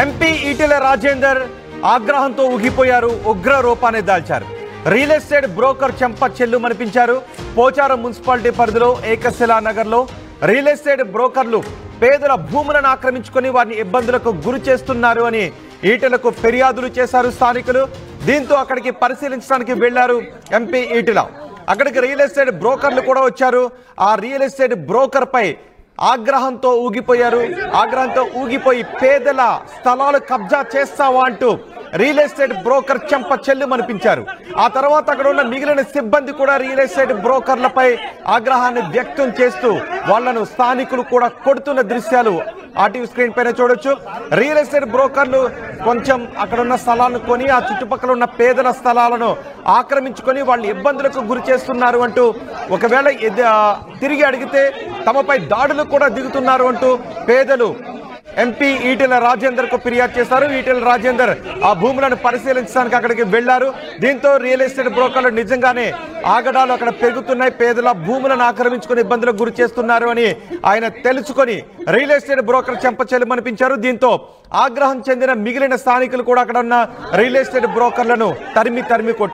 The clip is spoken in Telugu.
ఎంపీ ఈటెల రాజేందర్ ఆగ్రహంతో ఊగిపోయారు, ఉగ్ర రూపాన్ని దాల్చారు. రియల్ ఎస్టేట్ బ్రోకర్ చెంప చెల్లుమనిపించారు. పోచారం మున్సిపాలిటీ పరిధిలో ఏకశిలా నగర్లో రియల్ ఎస్టేట్ బ్రోకర్లు పేదల భూములను ఆక్రమించుకొని వారిని ఇబ్బందులకు గురి చేస్తున్నారు అని ఈటెలకు ఫిర్యాదులు చేశారు స్థానికులు. దీంతో అక్కడికి పరిశీలించడానికి వెళ్లారు ఎంపీ ఈటెల. అక్కడికి రియల్ ఎస్టేట్ బ్రోకర్లు కూడా వచ్చారు. ఆ రియల్ ఎస్టేట్ బ్రోకర్ పై ఆగ్రహంతో ఊగిపోయి పేదల స్థలాలు కబ్జా చేస్తావా అంటూ రియల్ ఎస్టేట్ బ్రోకర్ చెంప చెల్లుమనిపించారు. ఆ తర్వాత అక్కడ ఉన్న మిగిలిన సిబ్బంది కూడా రియల్ ఎస్టేట్ బ్రోకర్లపై ఆగ్రహాన్ని వ్యక్తం చేస్తూ వాళ్లను స్థానికులు కూడా కొడుతున్న దృశ్యాలు ఆర్టీవీ స్క్రీన్ పైన చూడొచ్చు. రియల్ ఎస్టేట్ బ్రోకర్లు కొంచెం అక్కడ ఉన్న స్థలాలను కొని ఆ చుట్టుపక్కల ఉన్న పేదల స్థలాలను ఆక్రమించుకొని వాళ్ళు ఇబ్బందులకు గురి చేస్తున్నారు అంటూ, ఒకవేళ తిరిగి అడిగితే తమపై దాడులు కూడా దిగుతున్నారు అంటూ పేదలు ఎంపీ ఈటెల రాజేందర్ కు ఫిర్యాదు చేశారు. ఈటెల రాజేందర్ ఆ భూములను పరిశీలించడానికి అక్కడికి వెళ్లారు. దీంతో రియల్ ఎస్టేట్ బ్రోకర్లు నిజంగానే ఆగడాలు అక్కడ పెరుగుతున్నాయి, పేదల భూములను ఆక్రమించుకుని ఇబ్బందులకు గురి చేస్తున్నారు అని ఆయన తెలుసుకొని రియల్ ఎస్టేట్ బ్రోకర్ చెంపచెల్లుమనిపించారు. దీంతో ఆగ్రహం చెందిన మిగిలిన స్థానికులు కూడా అక్కడ ఉన్న రియల్ ఎస్టేట్ బ్రోకర్లను తరిమి కొట్టారు.